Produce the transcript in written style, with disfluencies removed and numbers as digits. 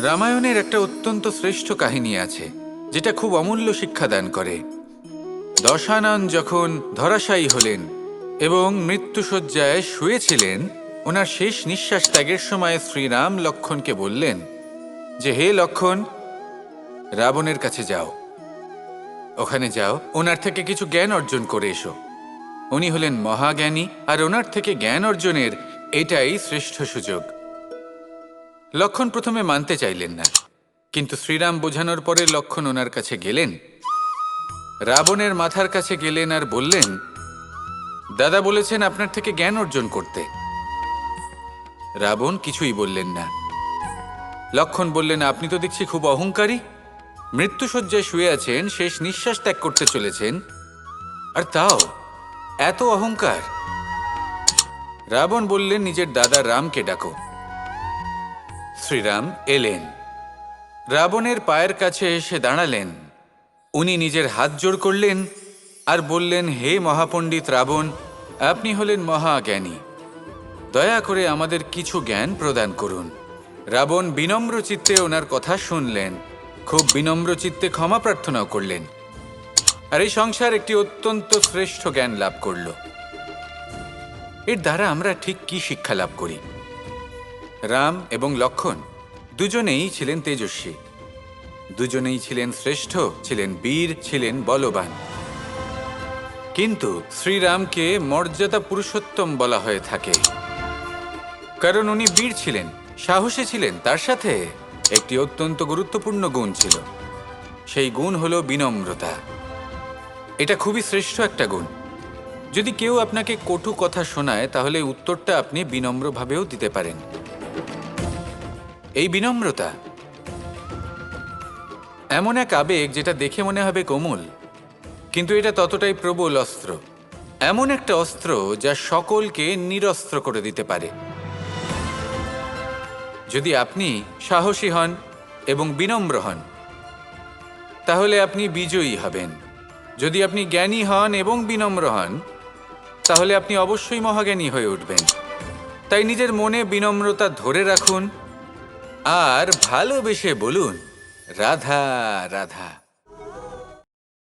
রামায়ণের একটা অত্যন্ত শ্রেষ্ঠ কাহিনী আছে যেটা খুব অমূল্য শিক্ষাদান করে। দশানন যখন ধরাশায়ী হলেন এবং মৃত্যুশয্যায় শুয়েছিলেন, ওনার শেষ নিঃশ্বাস ত্যাগের সময় শ্রীরাম লক্ষ্মণকে বললেন যে, হে লক্ষ্মণ, রাবণের কাছে যাও, ওখানে যাও, ওনার থেকে কিছু জ্ঞান অর্জন করে এসো। উনি হলেন মহাজ্ঞানী, আর ওনার থেকে জ্ঞান অর্জনের এটাই শ্রেষ্ঠ সুযোগ। লক্ষ্মণ প্রথমে মানতে চাইলেন না, কিন্তু শ্রীরাম বোঝানোর পরে লক্ষ্মণ ওনার কাছে গেলেন, রাবণের মাথার কাছে গেলেন আর বললেন, দাদা বলেছেন আপনার থেকে জ্ঞান অর্জন করতে। রাবণ কিছুই বললেন না। লক্ষ্মণ বললেন, আপনি তো দেখছি খুব অহংকারী, মৃত্যুশয্যায় শুয়ে আছেন, শেষ নিঃশ্বাস ত্যাগ করতে চলেছেন, আর তাও এত অহংকার। রাবণ বললেন, নিজের দাদা রামকে ডাকো। শ্রীরাম এলেন, রাবণের পায়ের কাছে এসে দাঁড়ালেন। উনি নিজের হাত জোড় করলেন আর বললেন, হে মহাপণ্ডিত রাবণ, আপনি হলেন মহাজ্ঞানী, দয়া করে আমাদের কিছু জ্ঞান প্রদান করুন। রাবণ বিনম্র চিত্তে ওনার কথা শুনলেন, খুব বিনম্র চিত্তে ক্ষমা প্রার্থনাও করলেন, আর এই সংসার একটি অত্যন্ত শ্রেষ্ঠ জ্ঞান লাভ করল। এর দ্বারা আমরা ঠিক কি শিক্ষা লাভ করি? রাম এবং লক্ষ্মণ দুজনেই ছিলেন তেজস্বী, দুজনেই ছিলেন শ্রেষ্ঠ, ছিলেন বীর, ছিলেন বলবান। কিন্তু শ্রীরামকে মর্যাদা পুরুষোত্তম বলা হয়ে থাকে, কারণ উনি বীর ছিলেন, সাহসী ছিলেন, তার সাথে একটি অত্যন্ত গুরুত্বপূর্ণ গুণ ছিল। সেই গুণ হলো বিনম্রতা। এটা খুবই শ্রেষ্ঠ একটা গুণ। যদি কেউ আপনাকে কটু কথা শোনায়, তাহলে উত্তরটা আপনি বিনম্রভাবেও দিতে পারেন। এই বিনম্রতা এমন এক আবেগ যেটা দেখে মনে হবে কোমল, কিন্তু এটা ততটাই প্রবল অস্ত্র। এমন একটা অস্ত্র যা সকলকে নিরস্ত্র করে দিতে পারে। যদি আপনি সাহসী হন এবং বিনম্র হন, তাহলে আপনি বিজয়ী হবেন। যদি আপনি জ্ঞানী হন এবং বিনম্র হন, তাহলে আপনি অবশ্যই মহাজ্ঞানী হয়ে উঠবেন। তাই নিজের মনে বিনম্রতা ধরে রাখুন আর ভালোবেসে বলুন, রাধা রাধা।